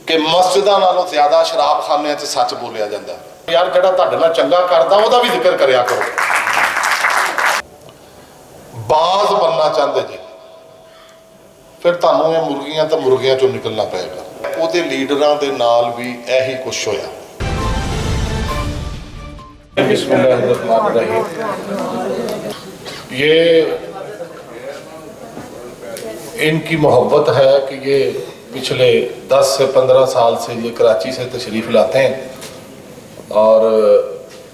कि मस्जिदां नालों ज़्यादा शराबखानिਆਂ 'ਚ सच बोलिया जाता। यार जिहड़ा तुहाडे नाल चंगा करदा ਉਹਦਾ भी जिक्र करिया करो। बाज बनना चाहते जी फिर तुहानूं ये मुर्गियां तो मुर्गियां चों निकलना पेगा। ਉਹਦੇ लीडरां दे नाल भी यही कुछ होया। बिस्मिल्लाहिर्रहमानिर्रहीम। ये इनकी मोहब्बत है कि ये पिछले 10 से 15 साल से ये कराची से तशरीफ़ लाते हैं और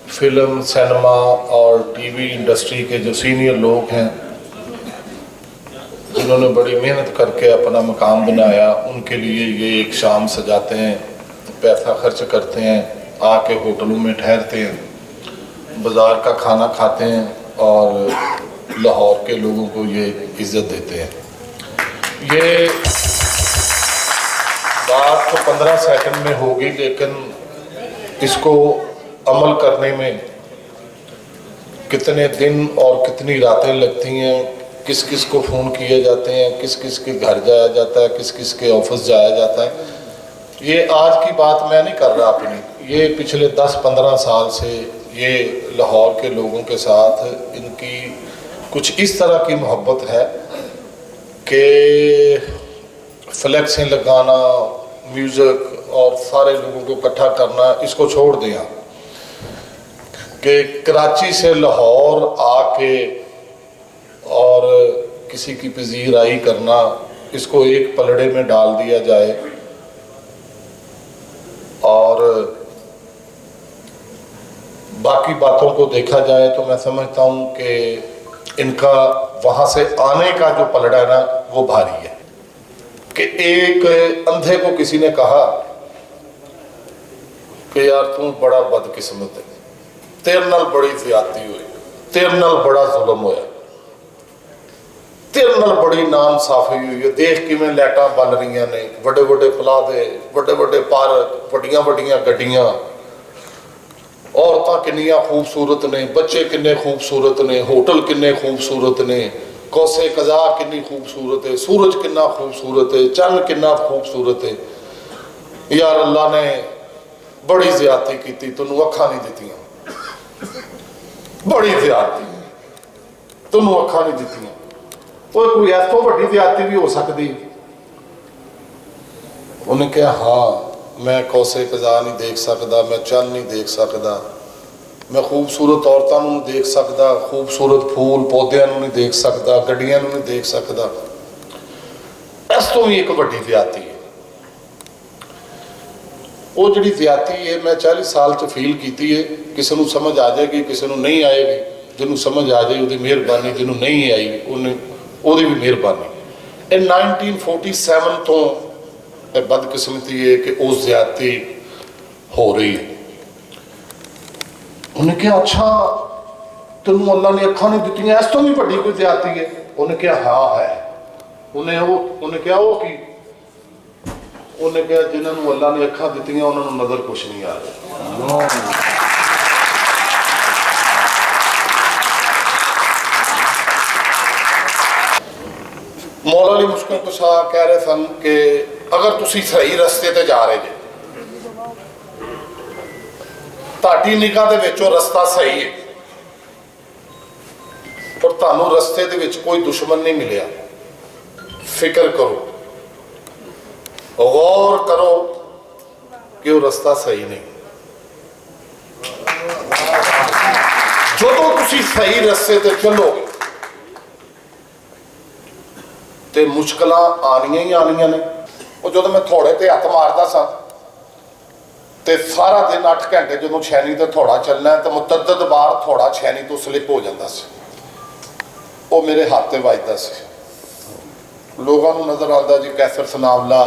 फिल्म सिनेमा और टीवी इंडस्ट्री के जो सीनियर लोग हैं जिन्होंने बड़ी मेहनत करके अपना मकाम बनाया उनके लिए ये एक शाम सजाते हैं, पैसा खर्च करते हैं, आके होटलों में ठहरते हैं, बाज़ार का खाना खाते हैं और लाहौर के लोगों को ये इज़्ज़त देते हैं। ये बात तो 15 सेकंड में होगी लेकिन इसको अमल करने में कितने दिन और कितनी रातें लगती हैं, किस किस को फ़ोन किए जाते हैं, किस किस के घर जाया जाता है, किस किस के ऑफिस जाया जाता है। ये आज की बात मैं नहीं कर रहा अपनी, ये पिछले 10-15 साल से ये लाहौर के लोगों के साथ इनकी कुछ इस तरह की मोहब्बत है कि फ्लैक्सें लगाना, म्यूज़िक और सारे लोगों को इकट्ठा करना इसको छोड़ दिया कि कराची से लाहौर आके और किसी की पजीराई करना इसको एक पलड़े में डाल दिया जाए और बाकी बातों को देखा जाए तो मैं समझता हूँ कि इनका वहाँ से आने का जो पलड़ा है ना वो भारी है। कि एक अंधे को किसी ने कहा कि यार तू बड़ा बदकिस्मत है, तेरे नाल बड़ी ज़्यादती हुई, तेरे नाल बड़ा जुल्म होया, तेरे नाल बड़ी नाइंसाफी हुई है, देख किवें लाइटां बल रही ने, बड़े बड़े प्लाजे, बड़े बड़े पार्क, बड़ियां बड़ियां गड्डियां, औरतां किन्नियां खूबसूरत ने, बच्चे किन्ने खूबसूरत ने, होटल किन्ने खूबसूरत ने, कौसे कज़ा किन्नी खूबसूरत है, सूरज किन्ना खूबसूरत है, चंद किन्ना खूबसूरत है। यार अल्लाह ने बड़ी ज़्यादती की, तैनूं अखां नहीं दित्तियां, बड़ी ज़्यादती, तैनूं अखां नहीं दित्तियां। कोई इस तो वड्डी ज़्यादती भी हो सकती। उन्हें कहा हाँ मैं कौसे कज़ा नहीं देख सकता, मैं चंद नहीं देख सकता, मैं खूबसूरत औरतों नहीं देख सकता, खूबसूरत फूल पौधों नहीं देख सकता, गड्डियां नहीं देख सकता। इस तो भी एक वड्डी ज़्यादती है। वो जी ज़्यादती है मैं 40 साल च फील की है। किसी को समझ आ जाएगी, किसी को नहीं आएगी, जिन्होंने समझ आ जाए वो मेहरबानी, जिन्होंने नहीं आई उन्हें भी मेहरबानी। 1947 तो बदकिस्मती है कि वो ज़्यादती हो रही है। उन्हें कहा अच्छा तेन अल्लाह ने अखां नहीं दित्तियां, इस तो भी वड्डी कोई ज़्यादती है? उन्हें कहा हाँ है। उन्हें कहा वो की? उन्हें कहा जिन्होंने अल्लाह ने अखां दित्तियां उन्होंने नज़र कुछ नहीं आ रहा। मौला अली मुश्किल कुशा कह रहे सन कि अगर तुसी सही रस्ते ते जा रहे जे, ताड़ी निगाह दे विचों रस्ता सही है पर तुहानूं रस्ते दे विच कोई दुश्मन नहीं मिलिया, फिक्र करो, गौर करो कि वो रस्ता सही नहीं। जो तुसी सही रस्ते ते चलोगे तो मुश्किल आनिया ही आनिया ने। और जो मैं थोड़े ते हथ मारता सा तो सारा दिन 8 घंटे जो छैनी तो थोड़ा चलना है तो मुतद्दद बार थोड़ा छैनी तो स्लिप हो जाता से, वो मेरे हाथ से वजदा से। लोगों को नज़र आता जी कैसर सनावला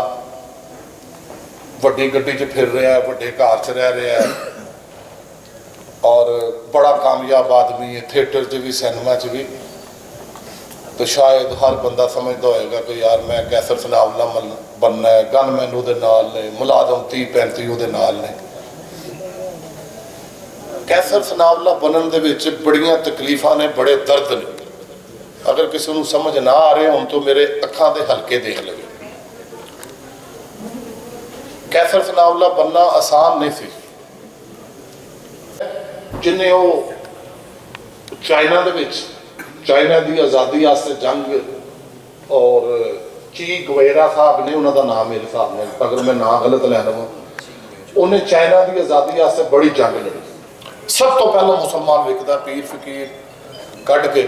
वड्डी गड्डी च फिर रहा है, वड्डे घर च रह रहा है और बड़ा कामयाब आदमी है, थिएटर च भी सिनेमा च भी। तो शायद हर बंदा समझता होएगा कि यार मैं कैसर सनावला बनना है, गनमैन उहदे नाल ने, मुलाजम 30-35 उहदे नाल ने। कैसर सनावला बनन दे विच बड़ियां तकलीफां ने, बड़े दर्द ने। अगर किसी को समझ ना आ रहे हो तो मेरे अखां दे हल्के देख लवे कैसर सनाउल्ला बनना आसान नहीं सी। जिन्हें वो चाइना दे विच चाइना की आज़ादी वास्ते जंग और ची गुवेरा साहब ने उन्होंने नाम मेरे हिसाब में अगर मैं नाम गलत लै लवां उन्हें चाइना की आज़ादी वास्ते बड़ी जंग लड़ी। सब तो पहला मुसलमान विकदा पीर फकीर कढ़ के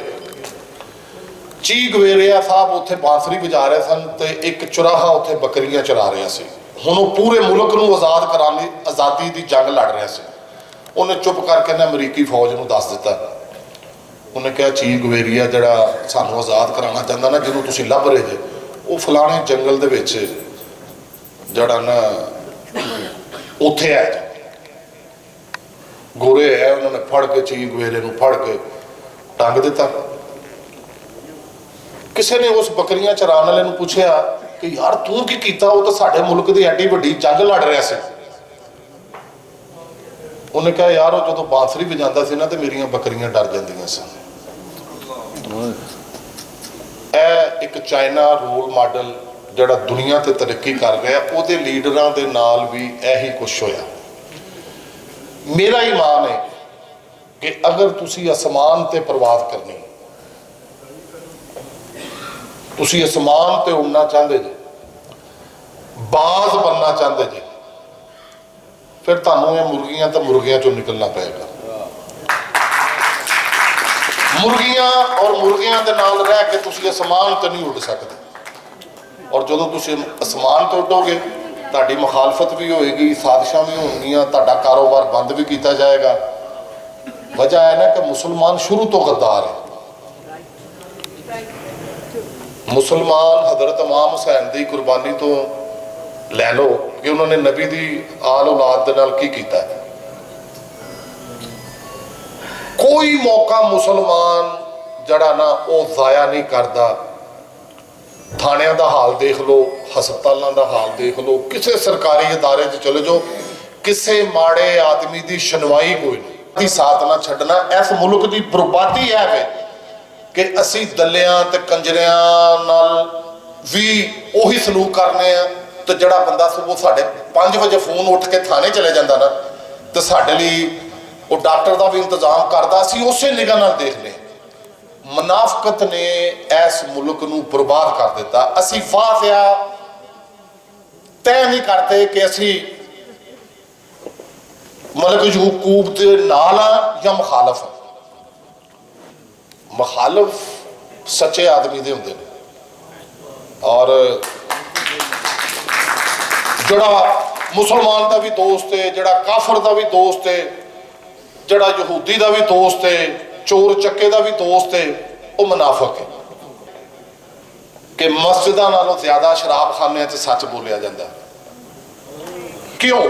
ची गुवेरिया साहब उत्थे बांसुरी बजा रहे सन ते एक चुराहा उत्थे बकरियां चरा रहा सी। हुण वो पूरे मुल्क नूं आज़ाद कराने आज़ादी की जंग लड़ रहा सी। उन्हें चुप करके ना अमरीकी फौज नूं दस दिता। उन्हें कहा ची गुवेरिया जिहड़ा सानूं आज़ाद कराना चाहता ना जिन्हों तुसीं लभ रहे जे वो फलाने जंगल दे विच जिहड़ा ना उत्थे है गोरे है। उन्होंने फड़ के ची गुवेरे नूं फड़ के टंग दिता। किसी ने उस बकरियां चराने वाले नूं पुछया कि यार तू की कीता? वो तो साडे मुल्क की एडी वड्डी जंग लड़ रहा सी। उन्हें कहा यार वो जो बांसुरी बजाता सी ना तो मेरियां बकरियां डर जांदियां सन। एक चाइना रोल मॉडल जिहड़ा दुनिया ते तरक्की कर रहा उहदे लीडरां दे नाल भी यही कुछ होया। मेरा ईमान है कि अगर तुसी आसमान ते परवाज़ करनी तुसी आसमान ते उड़ना चाहते जे बाज बनना चाहते जे फिर तुहानूं ये मुर्गियां तो मुर्गियां चों निकलना पएगा। मुर्गियां और मुर्गियां दे नाल रह के तुसी आसमान ते नहीं उड़ सकते। और जदों तुसी आसमान ते उडोगे तुहाडी मुखालफत भी होएगी, साजिशां भी होणगियां, तुहाडा कारोबार बंद भी किया जाएगा। वजह है ना कि मुसलमान शुरू तो गद्दार है। मुसलमान हजरत इमाम हुसैन की कुर्बानी तो लै लो कि उन्होंने नबी की आल औलाद दे नाल की कीता है। कोई मौका मुसलमान जड़ा ना वो जाया नहीं करता। थाणियां दा हाल देख लो, हस्पतालों का हाल देख लो, किसी सरकारी इदारे च चले जाओ, किसी माड़े आदमी की सुनवाई कोई नहीं। साथ ना छड्डना इस मुल्क की बर्बादी है कि असी दलियां ते कंजरियां नाल भी उही सलूक करने तो जड़ा बंदा सुबह साढ़े 5 बजे फोन उठ के थाने चले जाता ना तो साढ़े लिए वो डॉक्टर का भी इंतजाम करता असी उसे निगाह नाल देख ले। मुनाफकत ने इस मुल्क नूं बर्बाद कर दिता। असी वाजिया तय नहीं करते कि असी मतलब हुकूक दे नाल या मुखालफ है। मुखालफ सच्चे आदमी दे हुंदे ने और जड़ा मुसलमान का भी दोस्त है, जड़ा काफर का भी दोस्त है, जड़ा यहूदी का भी दोस्त है, चोर चक्के का भी दोस्त है, वो मुनाफिक है। कि मस्जिदां नालों ज्यादा शराब खाने च सच बोलिया जाता। क्यों?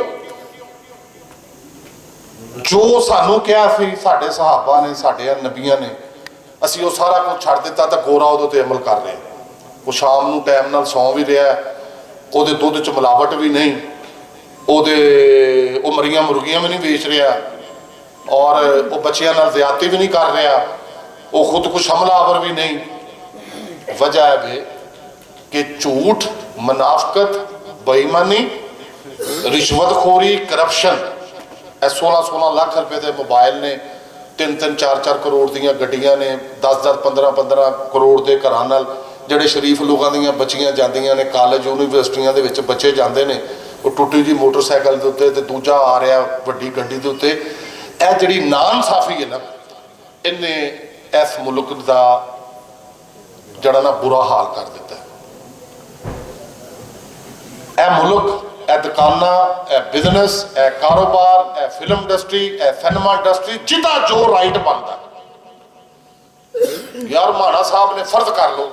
जो सानू कहा सी साडे सहाबा ने साडे नबियां ने असी वो सारा कुछ छड़ दिता तो गोरा उहदे ते अमल कर रहे हैं। वो शाम नूं टाइम नाल सौ भी रहा, उहदे दुध च मिलावट भी नहीं, वो मरियां मुर्गियां भी नहीं बेच रहा और वो बच्चियां नाल ज़्यादती भी नहीं कर रहा, वो खुद कुछ हमलावर भी नहीं। वजह है कि झूठ, मुनाफकत, बेईमानी, रिश्वतखोरी, करप्शन। 16-16 लाख रुपए के मोबाइल ने, 3-3 4-4 करोड़ दी गड्डियां ने, 10-10 15-15 करोड़ के घर नाल ਜਿਹੜੇ शरीफ लोगों ਦੀਆਂ ਬੱਚੀਆਂ ਜਾਂਦੀਆਂ ਨੇ ਕਾਲਜ यूनिवर्सिटियां ਦੇ ਵਿੱਚ ਬੱਚੇ ਜਾਂਦੇ ਨੇ ਉਹ ਟੁੱਟੀ ਜੀ ਮੋਟਰਸਾਈਕਲ ਦੇ ਉੱਤੇ ਤੇ ਦੂਜਾ ਆ ਰਿਹਾ ਵੱਡੀ ਗੱਡੀ ਦੇ ਉੱਤੇ। ਇਹ ਜਿਹੜੀ ਨਾਇਨਸਾਫੀ ਹੈ ਨਾ ਇਹਨੇ ਇਸ ਮੁਲਕ ਦਾ ਜਿਹੜਾ ਨਾ ਬੁਰਾ ਹਾਲ ਕਰ ਦਿੱਤਾ। ਇਹ ਮੁਲਕ, ਇਹ ਦੁਕਾਨਾਂ, ਇਹ ਬਿਜ਼ਨਸ, ਇਹ ਕਾਰੋਬਾਰ, ਇਹ ਫਿਲਮ ਇੰਡਸਟਰੀ, ਇਹ ਸਿਨੇਮਾ इंडस्ट्री ਜਿਹਦਾ जो राइट बनता। यार माना साहब ने फर्ज कर लो,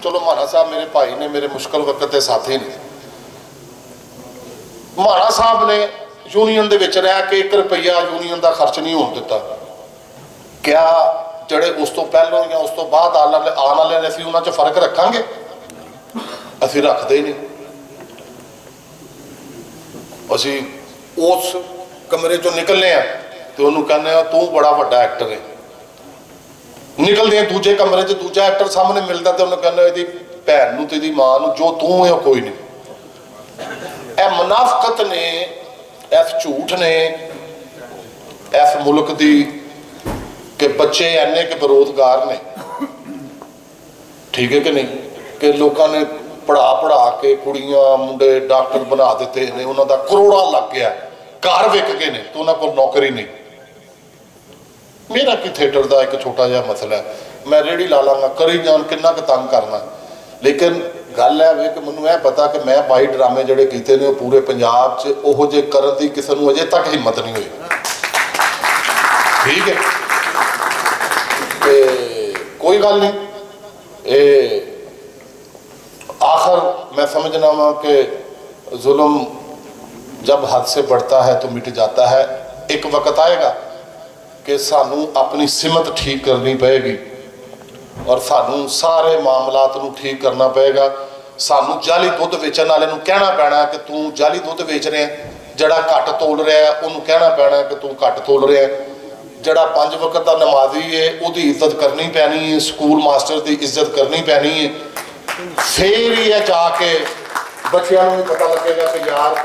चलो माना साहब मेरे भाई ने, मेरे मुश्किल वक्त के साथी ने, माना साहब ने यूनीयन दे विच रह के 1 रुपया यूनीयन का खर्च नहीं होने दिता। क्या जड़े उस तो पहलों या उस तो बाद आने वाले ने असीं उन्हां च फर्क रखांगे? असीं रखते ही नहीं। असीं उस कमरे चों निकलने तो उन्होंने कहने तू बड़ा वड्डा एक्टर है, निकलते हैं दूजे कमरे च दूजा एक्टर सामने मिलता तो उन्हें कहना यदी भैन नूं ते दी मां नूं जो तू है कोई नहीं। ਇਹ ਮੁਨਾਫਕਤ ਨੇ, ਇਸ ਝੂਠ ਨੇ ਇਸ ਮੁਲਕ ਦੀ ਕਿ ਬੱਚੇ ਇੰਨੇ ਕਿ ਬੇਰੁਜ਼ਗਾਰ ਨੇ, ਠੀਕ ਹੈ ਕਿ ਨਹੀਂ, ਕਿ ਲੋਕਾਂ ਨੇ ਪੜ੍ਹਾ ਕੇ ਕੁੜੀਆਂ ਮੁੰਡੇ ਡਾਕਟਰ ਬਣਾ ਦਿੱਤੇ ਨੇ, ਉਹਨਾਂ ਦਾ ਕਰੋੜਾਂ ਲੱਗ ਗਿਆ, ਘਰ ਵਿਕ ਗਏ ਨੇ ਤੇ ਉਹਨਾਂ ਕੋਲ ਨੌਕਰੀ ਨਹੀਂ। ਮੇਰਾ ਕੀ ਥੀਏਟਰ ਦਾ ਇੱਕ ਛੋਟਾ ਜਿਹਾ ਮਸਲਾ ਹੈ, ਮੈਂ ਰੇਹੜੀ ਲਾ ਲਾਂਗਾ, ਕਰੀ ਜਾਣ, ਕਿੰਨਾ ਕੁ ਤੰਗ ਕਰਨਾ। ਲੇਕਿਨ ਗੱਲ ਹੈ ਵੇ ਕਿ ਮੈਨੂੰ ਇਹ ਪਤਾ ਕਿ ਮੈਂ 22 ਡਰਾਮੇ ਜਿਹੜੇ ਕੀਤੇ ਨੇ ਉਹ ਪੂਰੇ ਪੰਜਾਬ 'ਚ ਉਹੋ ਜਿਹੇ ਕਰਨ ਦੀ ਕਿਸੇ ਨੂੰ ਅਜੇ ਤੱਕ ਹਿੰਮਤ ਨਹੀਂ ਹੋਈ, ਠੀਕ ਹੈ। ਤੇ ਕੋਈ ਗੱਲ ਨਹੀਂ, ਇਹ आखिर मैं समझना वहाँ कि जुल्म जब हद से बढ़ता है तो मिट जाता है। एक वक्त आएगा कि सानू अपनी सिमत ठीक करनी पएगी और सानू सारे मामलात नू ठीक करना पएगा। सानू जाली दुध वेचण वाले नू कहना पैना कि तू जाली दुध वेच रहा है, जड़ा घट तोल रहा है उन्होंने कहना पैना कि तू घट तोल रहा है, जड़ा 5 वक्त का नमाजी है उसकी इज्जत करनी पैनी है, स्कूल मास्टर की इज्जत करनी पैनी है। फिर ही है जाके बच्चों को भी पता लगेगा कि यार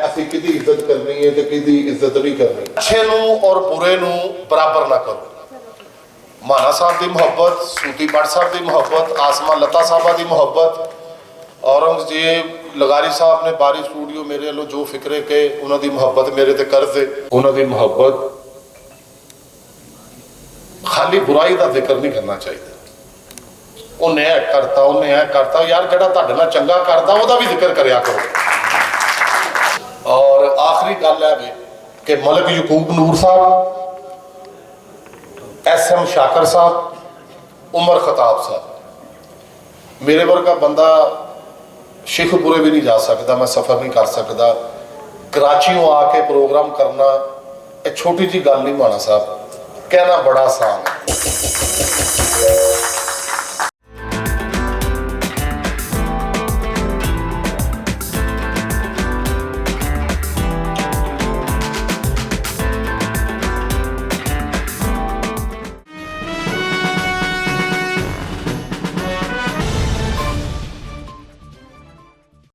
असी किहदी इज्जत करनी है तो किहदी इज्जत नहीं करनी। अच्छे नू और बुरे नू बराबर ना करो। माना साहब की मुहब्बत, सूती भट्ट साहब की मुहब्बत, आसमा लता साहबा की मुहब्बत, औरंगजेब लगारी साहब ने बारी स्टूडियो मेरे वालों जो फिक्रे के उन्होंने मुहब्बत मेरे ते कर दे, उन्होंने मुहब्बत खाली बुराई का जिक्र नहीं करना चाहिए। उन्हें ऐ करता, उन्हें ऐ करता, यार जड़ा तुहाडे नाल चंगा करदा ओहदा भी जिक्र करिया करो। और आखिरी गल है कि मलिक यकूब नूर साहब, SM शाकर साहब, उमर खताब साहब, मेरे वर्गा बंदा शेखपुरे भी नहीं जा सकता, मैं सफ़र नहीं कर सकता, कराचियों आके प्रोग्राम करना एक छोटी जी गल नहीं। माना साहब कहना बड़ा आसान है।